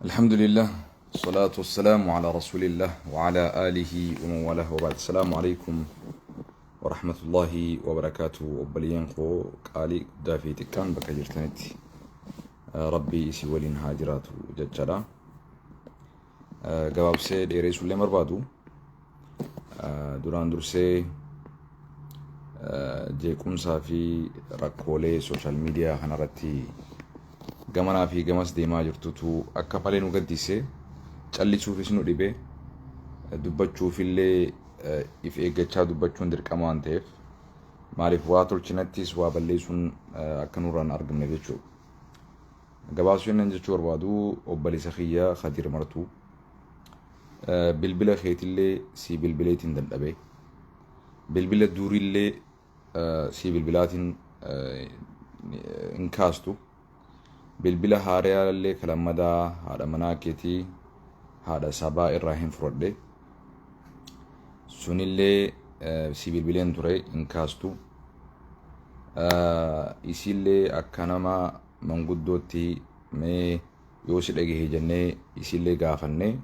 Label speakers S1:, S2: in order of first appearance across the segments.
S1: الحمد لله والصلاة والسلام على رسول الله وعلى آله ومن والاه وبعد. السلام عليكم ورحمة الله وبركاته. وبليان خو قالي دافي تكان بكجرتنتي ربي سيولين هاجرات ججرا جواب سي ديري سولي مربادو دوران درسي جيكون صافي ركولي سوشال ميديا هنرتي gamana fi gamas deemaa jirtutu akka falee nu gaddise callisuufis nu dhibe dubbachuufillee if eeggachaa dubbachuun dirqama waan ta'eef maaliif waa tolchinattis waa balleessuun akka nurraan argamne jechuudha. Gabaasuun jechuu barbaadu obboleessa kiyya Khadir Martuu bilbila keetillee si bilbileetiin dadhabe bilbila duurillee si bilbilaatiin hin kaastu bilbila haariyaa illee kalammadaa haadha manaa keetii haadha sabaa irraa hin fudhadhe sunillee si bilbileen ture hin kaastu isillee akka nama manguddootti mee yoo si dhagahe jennee isillee gaafanne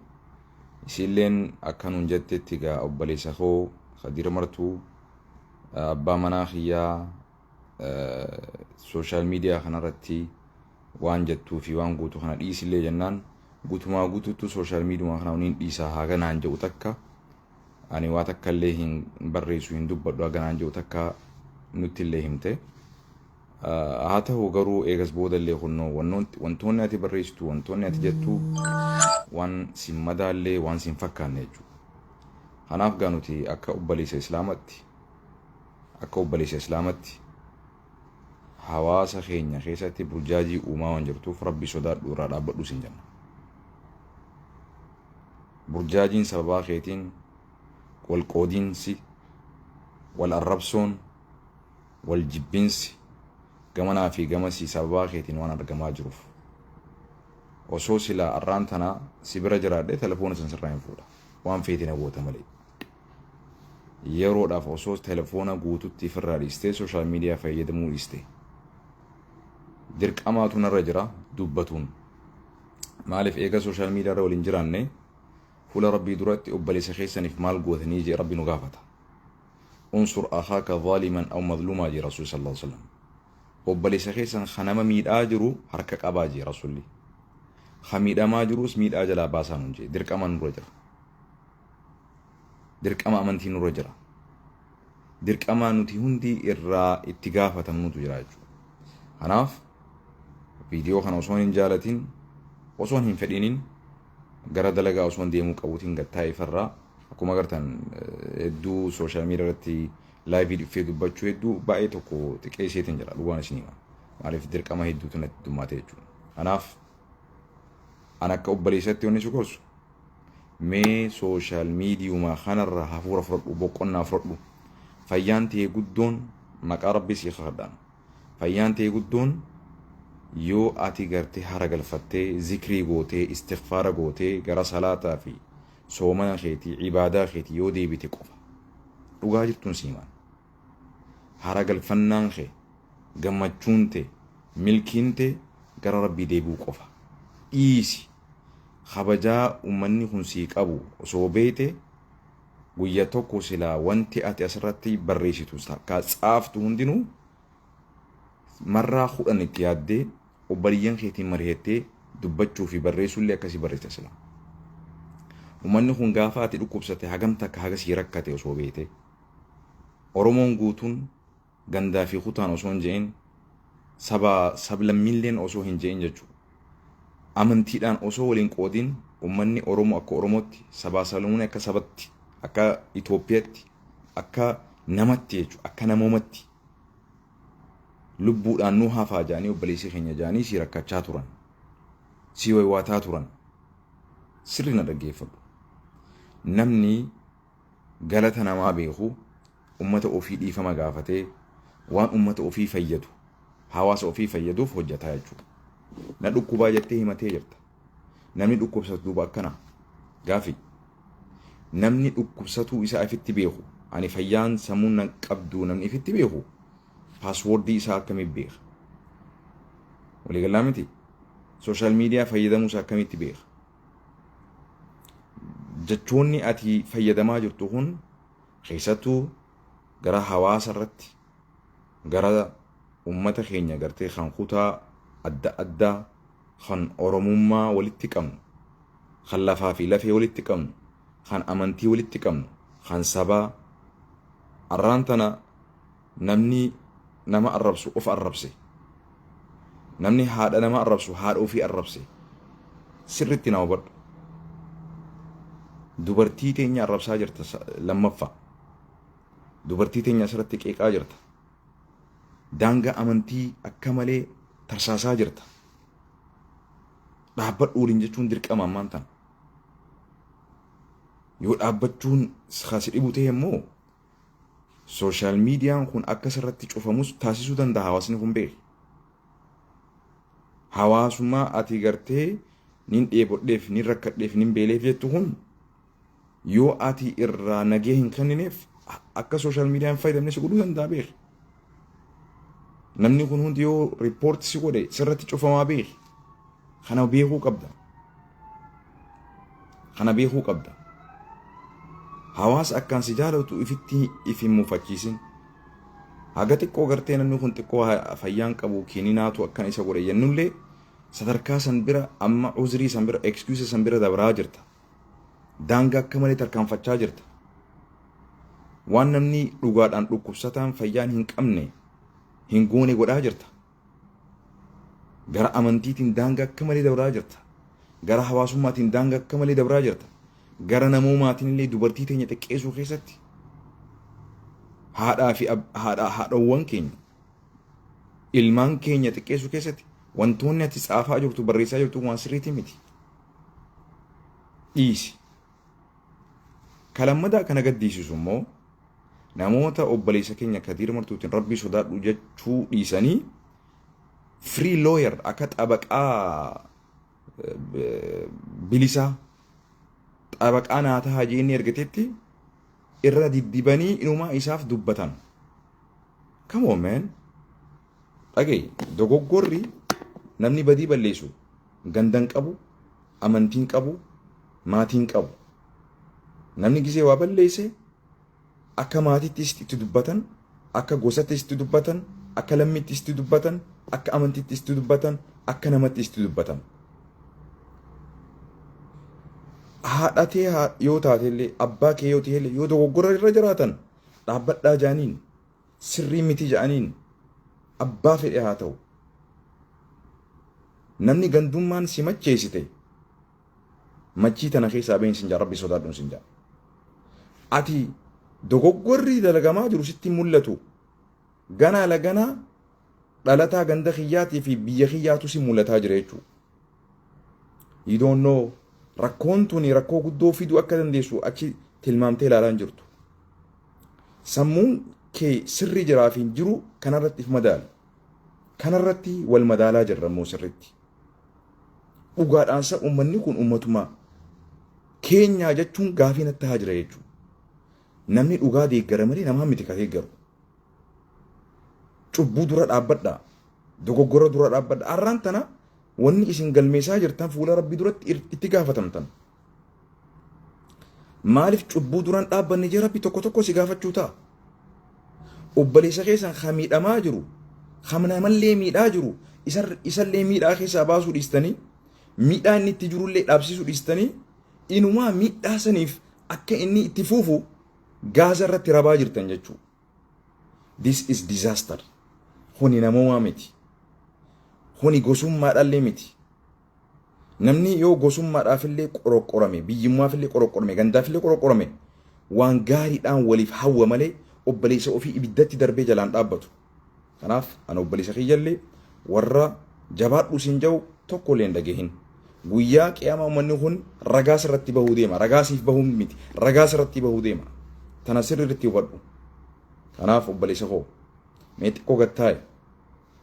S1: isilleen akka nuun jettetti gaa obboleessa koo Khadir Martuu abbaa manaa kiyyaa sooshaal miidiyaa kanarratti waan jettuu fi waan guutuu kana dhiisillee jennaan guutumaa guutuutu sooshaal miidiyaa kana uniin dhiisaa haganaan jedhu takka ani waa takka illee hin barreessu hin dubbadhu haganaan jedhu takka nutti illee himte haa ta'u garuu eegas booda illee kunnoo wantoonni ati barreessitu wantoonni ati jettu waan sin madaallee waan sin fakkaanne jechuudha. Kanaaf gaa nuti akka obboleessa islaamatti hawaasa keenya keessatti burjaajii uumaa waan jirtuuf rabbi sodaadhu irraa dhaabbadhu sin jenna. Burjaajiin sababaa keetiin wal qoodiinsi, wal arrabsoon, wal jibbinsi gamanaa fi gamasii sababaa keetiin waan argamaa jiruuf osoo silaa arraan tanaa si bira jiraadhee telefoona san sirraa hin fuudha waan feetiin goota malee. Yeroodhaaf osoo telefoona guututti ofirraa dhiistee sooshaal miidiyaa fayyadamuu dhiistee dirqamaatu narra jira dubbatuun maaliif eega sooshaal miidiyaa irra waliin jiraanne fuula rabbii duratti obboleessa keessaniif maal gootanii jee rabbi nu gaafata. unsur akhaaka zaaliman aw madluumaa jee rasuul sallallahu alaihi wasallam. obboleessa keessan kanama miidhaa jiru harka qabaa jee rasuulli miidhamaa jirus miidhaa jalaa baasaa nun jee dirqama nurra jira. dirqama amantii nurra jira. dirqama nuti hundi irraa itti gaafatamnutu jira jechuudha. Kanaaf viidiyoo kana osoo hin jaalatin osoo hin fedhinin gara dalagaa osoo deemuu qabuutiin gattaa ifarraa akkuma agartan hedduu sooshaal miidiyaa irratti laayivii dhufee dubbachuu hedduu baay'ee tokko xiqqeesseetiin jira dhugaan isinii maaliif dirqama hedduutu natti dhummaate jechuudha. Kanaaf an akka obboleessatti wanni si gorsu mee sooshaal miidiyumaa kanarraa hafuura fudhadhu boqonnaa fudhadhu fayyaan ta'ee guddoon maqaa rabbii si kadhadhaan fayyaan ta'ee guddoon yoo ati gartee hara galfattee zikrii gootee istighfaara gootee gara salaataa fi soomana keetii ibaadaa keetii yoo deebite qofa dhugaa jirtuun siimaan hara galfannaan kee gammachuun tee milkiin tee gara rabbii deebi'uu qofa dhiisi kabajaa ummanni kun sii qabu osoo beete guyyaa tokko silaa wanti ati asirratti barreessitu takka tsaaftu hundinuu marraa kudhan itti yaaddee obboleeyyan keetiin mari'attee dubbachuu fi barreessuullee akkasii barreessa sila. Ummanni kun gaafa ati dhukkubsate hagam takka hagasii rakkate osoo beete Oromoon guutuun gandaa fi kutaan osoo hin je'in sablammiilleen osoo hin je'in jechuudha. Amantiidhaan osoo waliin qoodin ummanni Oromoo akka Oromootti sabaa sablammuun akka sabatti akka Itoophiyaatti akka namatti jechuudha akka namoomatti lubbuudhaan nu hafaa jaanii obboleessi keenya jaanii si rakkachaa turan si waywaataa turan sirri na dhaggeeffadhu. Namni galata namaa beeku ummata ofii dhiifama gaafatee waan ummata ofii fayyadu hawaasa ofii fayyaduuf hojjetaa jechuudha. Na dhukkubaa jettee himatee jirta. Namni dhukkubsatu duuba akkana gaafi namni dhukkubsatuu isaa ifitti beeku ani fayyaan sammuun nan qabdu namni ifitti beeku paaswoordii isaa akkamiin beeka walii galaa miti social media fayyadamuus akkamitti beeka? Jechoonni ati fayyadamaa jirtu kun keessattuu gara hawaasa irratti gara ummata keenya gartee kan kutaa adda addaa kan oromummaa walitti qabnu kan lafaa fi lafee walitti qabnu kan amantii walitti qabnu kan sabaa arraan tana namni nama arrabsu of arrabse namni haadha nama arrabsu haadha ofii arrabse sirritti nama hubadhu. Dubartii teenya arrabsaa jirta lammaffaa. Dubartii teenya asirratti qeeqaa jirta. Daangaa amantii akka malee tarsaasaa jirta. Dhaabbadhu waliin jechuun dirqama ammaan tana. Yoo dhaabbachuun si dhibu ta'e immoo sooshaal miidiyaan kun akka sirratti cufamus taasisuu danda'a hawaasni kun beeku. Hawaasummaa ati gartee nin dheebodheef nin rakkadheef nin beeleef jettu kun yoo ati irraa nagee hin kennineef akka sooshaal miidiyaan fayyadamne si godhuu danda'a beeku. Namni kun hundi yoo riippoorti si godhe sirratti cufamaa beeku. Kana beekuu qabda. Kana beekuu qabda. Hawaasa akkaan si jaalatu ifitti ifin mufachiisin. Haga xiqqoo gartee namni kun xiqqoo fayyaan qabu kiininaatu akkan isa godhe jennullee sadarkaa san bira amma uzrii san bira excuse san bira dabraa jirta. Daangaa akka malee tarkaanfachaa jirta. Waan namni dhugaadhaan dhukkubsataan fayyaan hin qabne hin goone godhaa jirta. Gara amantiitiin daangaa akka malee dabraa jirta. Gara hawaasummaatiin daangaa akka malee dabraa jirta. Gara namoomaatiin illee dubartii teenya xiqqeessuu keessatti haadhaa fi haadhawwan keenya ilmaan keenya xiqqeessuu keessatti wantoonni ati tsaafaa jirtu barreessaa jirtu waan sirriitii miti. Dhiisi. Kalammadaa kana gaddisiisu immoo namoota obboleessa keenya Kadiir Martuutiin rabbii sodaadhu jechuu dhiisanii free lawyer akka xabaqaa bilisaa xabaqaa naataa hajii inni ergatetti irra diddibanii inumaa isaaf dubbatan. Come on man. Dhaga'i dogoggorri namni badii balleessu gandan qabu, amantiin qabu, maatiin qabu. Namni gisee waa balleesse akka maatittis itti dubbatan, akka gosattis itti dubbatan, akka lammittis itti dubbatan, akka amantittis itti dubbatan, akka namattis itti dubbatan. Haadhatee yoo taatellee abbaa kee yoo ta'ellee yoo dogoggora irra jiraatan dhaabbadhaa jaaniin sirrii miti jaaniin abbaa fedhe haa ta'u. Namni gandummaan si macheessite machii tana keessaa ba'in sin jaa rabbi sodaadhuun sin jaa. Ati dogoggorri dalagamaa jiru sitti mul'atu ganaa laganaa dhalataa ganda kiyyaatii fi biyya kiyyaatu si mul'ataa jira jechuudha. You don't know. Rakkoon tuni rakkoo guddoo fiduu akka dandeessu achi tilmaamtee ilaalaa jirtu. Sammuun kee sirrii jiraaf hin jiru kanarratti madaali. Kanarratti wal madaalaa jirra immoo sirriitti. Dhugaadhaansa uummanni kun uummatuma keenyaa jechuun gaafii natti haa jira jechuudha. Namni dhugaa deeggara malee namaa miti ka deeggaru. Cubbuu dura dhaabbadhaa. Dogoggora dura dhaabbadhaa. Arraan tana wanni isin galmeessaa jirtan fuula rabbii duratti itti gaafatamtan. Maaliif cubbuu duraan dhaabbanne jee rabbi tokko tokko si gaafachuu ta'a. Obboleessa keessan kan miidhamaa jiru, kan namallee miidhaa jiru, isallee miidhaa keessaa baasuu dhiistanii, miidhaa inni itti jirullee dhaabsisuu dhiistanii, inumaa miidhaa saniif akka inni itti fuufu gaasa irratti rabaa jirtan jechuudha. This is disaster. Kuni namoomaa miti. Kuni gosummaadhaallee miti. Namni yoo gosummaadhaafillee qoroqqorame, biyyummaafillee qoroqqorame, gandaafillee qoroqqorame waan gaariidhaan waliif hawwa malee obboleessa ofii ibiddatti darbee jalaan dhaabbatu. Kanaaf ana obboleessa kiyyallee warra jabaadhu siin jedhu tokkollee hin dhagehin. Guyyaa qiyaamaa uummanni kun ragaa sirratti bahuu deema. Ragaa siif bahuu miti. Ragaa sirratti bahuu deema. Tana sirriitti hubadhu. Kanaaf obboleessa koo mee xiqqoo gattaa'i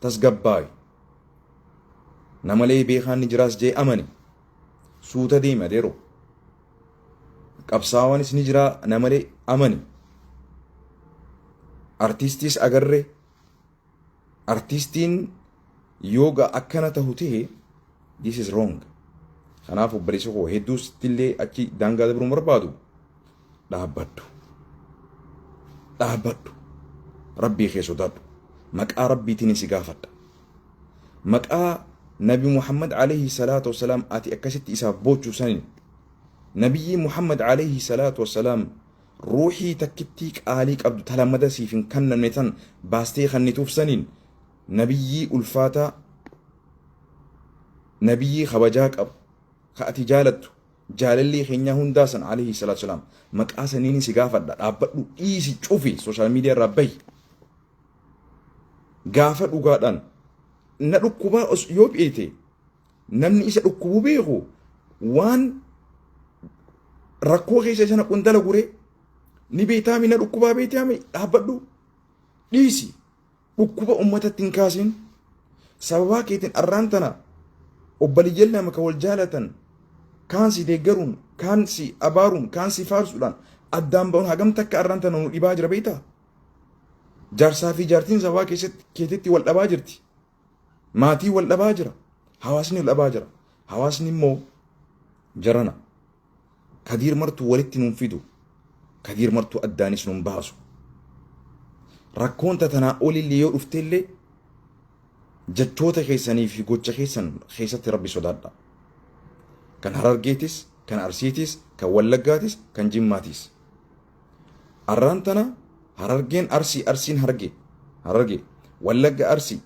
S1: tasgabbaa'i. Namalee beekaan ni jiraas jee amani. Suuta deema deero. Qabsaawwanis ni jira namalee amani. Artiistis agarre. Artiistiin yooga akkana ta'u ta'e this is wrong. Kanaaf obboleessa koo hedduus illee achi daangaa dabruu barbaadu dhaabbadhu. Dhaabbadhu. Rabbii kee sodaadhu. Maqaa rabbiitiin si gaafadha. Maqaa Nabi Muhammad alayhi salaatu wasalaam ati akkasitti isaaf boochuu sanin Nabiyyi Muhammad alayhi salaatu wasalaam ruuxii takkittii qaalii qabdu talammada siif hin kennamne tan baastee kennituuf sanin Nabiyyi ulfaataa Nabiyyi kabajaa qabu ka ati jaalattu jaalallee keenyaa hundaasan alayhi salaatu wasalaam maqaa saniin si gaafadha. Dhaabbadhu dhiisi cufi sooshaal miidiyaa irraa bahi. Gaafa dhugaadhaan na dhukkubaa yoo beete namni isa dhukkubuu beeku waan rakkoo keessa sana qundala guree ni beetaami na dhukkubaa beetaami dhaabbadhu dhiisi dhukkuba ummatatti hin kaasin sababaa keetiin arraan tana obbaliyyan lama ka wal jaalatan kaan si deeggaruun kaan si abaaruun kaan si faarsuudhaan addaan ba'uun hagam takka arraan tana nu dhibaa jira beetaa jaarsaa fi jaartiin sababaa keetitti wal dhabaa jirti. Maatii wal dhabaa jira. Hawaasni wal dhabaa jira. Hawaasni immoo jarana. Kadiir martuu walitti nuun fidu. Kadiir martuu addaanis nuun baasu. Rakkoon tatanaa olillee yoo dhufteellee jechoota keessanii fi gocha keessatti rabbi sodaadha. Kan Harargeetis, kan Arsiitis, kan Wallaggaatis, kan Jimmaatis. Arraan tana Harargeen Arsii, Arsiin Hararge, Wallagga Arsii,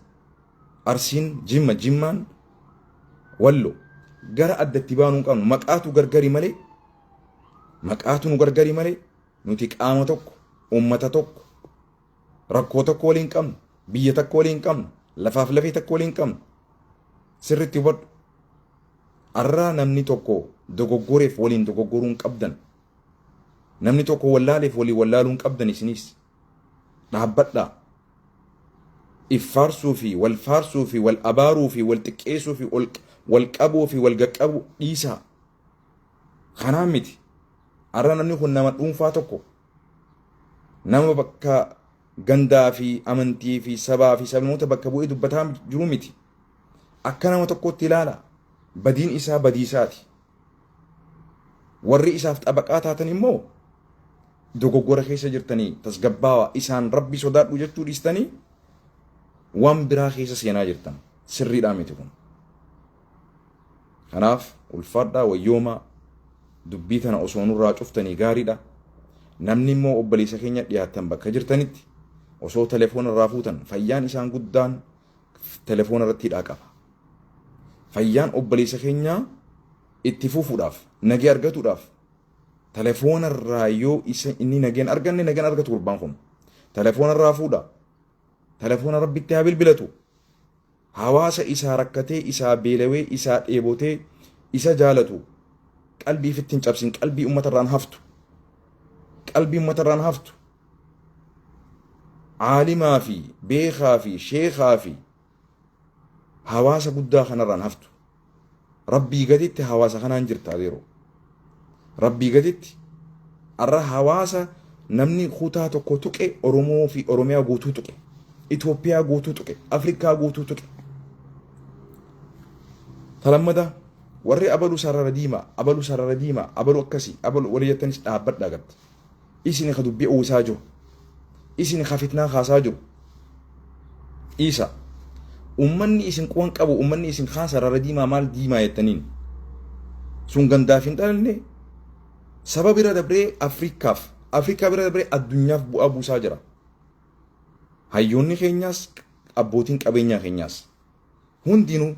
S1: Arsiin Jimma, Jimmaan Wallo gara addatti baanuu qabnu maqaatu gargari malee maqaatu nu gargari malee nuti qaama tokko ummata tokko rakkoo tokko waliin qabnu biyya tokko waliin qabnu lafaaf lafee tokko waliin qabnu sirriitti hubadhu. Arraa namni tokko dogoggoreef waliin dogoggoruun qabdan namni tokko wallaaleef walii wallaaluun qabdan isinis dhaabbadhaa. Iffaarsuu fi wal faarsuu fi wal abaaruu fi wal xiqqeessuu fi wal qabuu fi wal gaqqabuu dhiisaa. Kanaan miti. Arra namni kun nama dhuunfaa tokko nama bakka gandaa fi amantii fi sabaa fi sabnoota bakka bu'ee dubbataa jiru miti. Akka nama tokkotti ilaala. Badiin isaa badiisaati. Warri isaaf xabaqaa taatan immoo dogoggora keessa jirtanii tasgabbaawaa isaan rabbi sodaadhu jechuu dhiistanii waan biraa keessa seenaa jirtan sirriidhaa miti kun. Kanaaf ulfaadhaa wayyoomaa dubbii tana osoo nurraa cuftanii gaariidha. Namni immoo obboleessa keenya dhiyaatan bakka jirtanitti osoo telefoona irraa fuutan fayyaan isaan guddaan telefoona irratti hidhaa qaba. Fayyaan obboleessa keenyaa itti fufuudhaaf nagee argatuudhaaf telefoona irraa yoo inni nageen arganne nageen argatu gurbaan kun telefoona irraa fuudha. Telefoona rabbitti haa bilbilatu. Hawaasa isaa rakkatee isaa beelawee isaa dheebotee isa jaalatu qalbii fittiin cabsin qalbii ummata irraan haftu. Qalbii ummata irraan haftu. Aalimaa fi beekaa fi sheekaa fi hawaasa guddaa kanarraan haftu. Rabbii gaditti hawaasa kanaan jirta adeero. Rabbii gaditti arra hawaasa namni kutaa tokko tuqe Oromoo fi Oromiyaa guutuu tuqe. Itoophiyaa guutuu tuqe. Afrikaa guutuu tuqe. Talammada warri abaluu sarara diimaa abaluu akkasii abaluu walii jettanis dhaabbadhaa garte. Isin ka dubbii uwwisaa jiru. Isin ka fitnaa kaasaa jiru. Isa ummanni isin quwan qabu ummanni isin kaan sarara diimaa maal diimaa jettaniin sun gandaaf hin dhalanne saba bira dabree Afrikaa bira dabree addunyaaf bu'aa buusaa jira. Hayyoonni keenyaas abbootiin qabeenyaa keenyaas hundinuu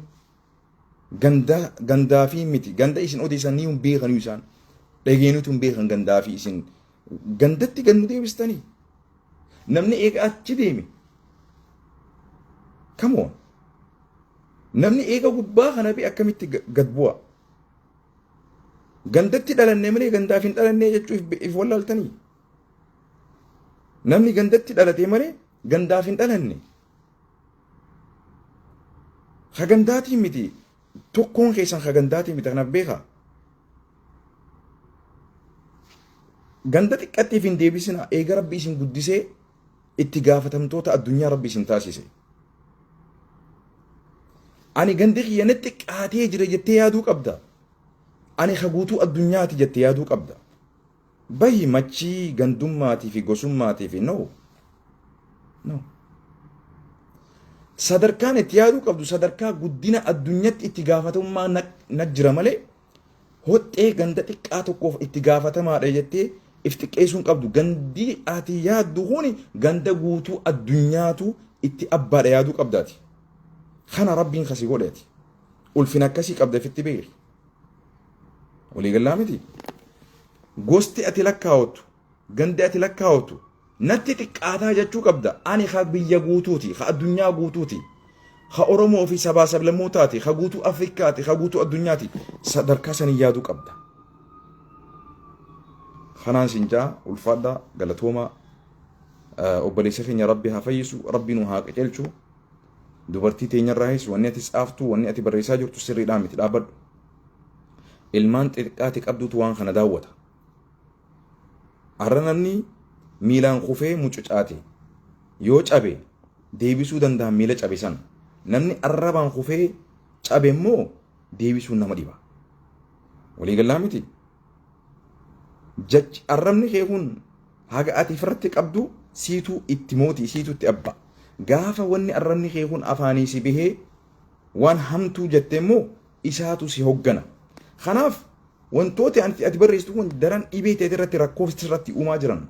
S1: gandaa fi miti ganda isin odeessanii hin beekanii isaan dhageenutu hin beekan gandaa fi isin gandatti gannu deebistanii namni eega achi deeme come on namni eega gubbaa kana bi akkamitti gad bu'a gandatti dhalannee malee gandaaf hin dhalannee jechuuf if wallaaltanii namni gandatti dhalatee malee gandaaf hin dhalanne hagandaatii miti tokkoon keessan hagandaatii miti kanaaf beekaa ganda xiqqattiif hin deebisina eega rabbi isin guddisee itti gaafatamtoota addunyaa rabbi isin taasise ani gandi xiyyanatti qaatee jira jettee yaaduu qabda. Ani haguutuu addunyaati jettee yaaduu qabda. Bahi machii gandummaatii fi gosummaatii fi no. Sadarkaan itti yaaduu qabdu sadarkaa guddina addunyaatti itti gaafatamummaa na jira malee hoxxee ganda xiqqaa tokkoof itti gaafatamaadha jettee if xiqqeessuun qabdu. Gandi ati yaaddu kuni ganda guutuu addunyaatu itti abbaadha yaaduu qabdaati. Kana rabbiin kasi godheeti. Ulfina akkasii qabda fitti beeri. Walii gallaa miti. Gosti ati lakkaawwattu, gandi ati lakkaawwattu natti xiqqaataa jechuu qabda. Ani ha biyya guutuuti, ha addunyaa guutuuti, ha Oromoo fi sabaa sablammootaati, ha guutuu Afrikaati, ha guutuu addunyaati. Sadarkaa sanii yaaduu qabda. Kanaan sinjaa ulfaadhaa galatooma obboleessa keenya Rabbi haa fayyisu, Rabbi nu haa qajeelchu. Dubartii teenyarraayis wanni ati tsaaftu, wanni ati barreessaa jirtu sirriidhaan miti dhaabbadhu. Ilmaan xixiqqaati qabduutu waan kana daawwata. Har'a namni miilaan kufee mucucaate yoo cabe deebisuu danda'a miila cabe san. Namni arrabaan kufee cabe immoo deebisuun nama dhiba. Walii gallaa miti. Jachi arrabni kee kun haga ati irratti qabdu siituu itti mootii siituu itti abba. Gaafa wanni arrabni kee kun afaanii si bahee waan hamtuu jette immoo isaatu si hoggana. Kanaaf wantooti ati barreessitu kun daran dhibee ta'e irratti rakkoo irratti uumaa jiran.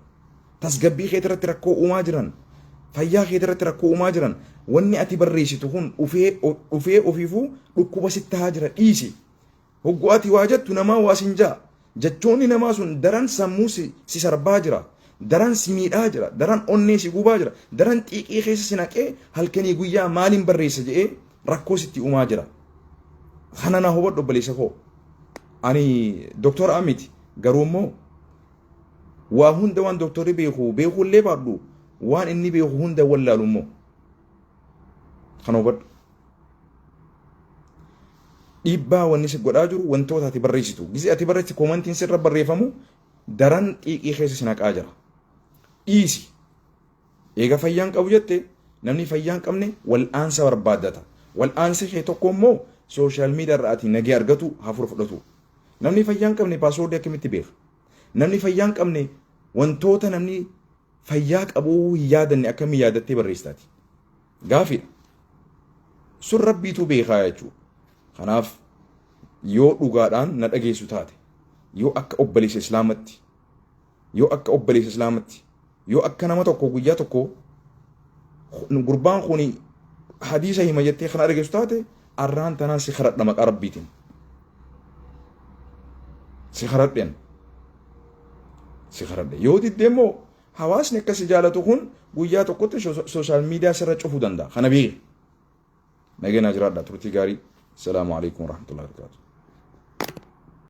S1: Tasgabbii kee irratti rakkoo uumaa jiran. Fayyaa kee irratti rakkoo uumaa jiran. Wanni ati barreessitu kun dhufee ofiifuu dhukkuba sitti haa jira dhiisi. Hogguu ati waa jettu namaa waa sinjaa. Jechoonni namaa sun daran sammuu si sarbaa jira. Daran si miidhaa jira. Daran onnee si gubaa jira. Daran xiiqii keessa si naqee halkanii guyyaa maaliin barreessa jedhee rakkoo sitti uumaa jira. Kana na hubadhu obboleessa koo. Ani Dr. Amit garuu immoo waa hunda waan doktorri beekullee baadhu waan inni beeku hunda wallaalu immoo kana hubadhu. Dhiibbaa wanni si godhaa jiru wantoota ati barreessitu. Gisi ati barreessitu koomantiin sirra barreeffamu daran xiiqii keessa si naqaa jira. Dhiisi. Eega fayyaan qabu jette namni fayyaan qabne wal'aansa barbaaddata. Wal'aansi kee tokko immoo sooshaal miidiyaa irraa ati nagee argatu hafuura fudhatu. Namni fayyaan qabne paaswoordii akkamitti beeka? Namni fayyaan qabne wantoota namni fayyaa qabuu hin yaadanne akkamii yaadattee barreessitaati? Gaafidha. Sun rabbiitu beekaa jechuudha. Kanaaf yoo dhugaadhaan na dhageessu taate, yoo akka obboleessa Islaamatti, yoo akka nama tokko guyyaa tokko gurbaan kun hadiisa hima jettee kana dhageessu taate arraan tanaan si kadhadha maqaa rabbiitiin. Si kadhadhe. Yoo diddee immoo hawaasni akkasi jaalatu kun guyyaa tokkotti sooshaal miidiyaa sirra cufuu danda'a. Kana beeki. Nageenyaa jiraadha turtii gaarii. Assalamu alaikum warahmatullahi wabarakatuh.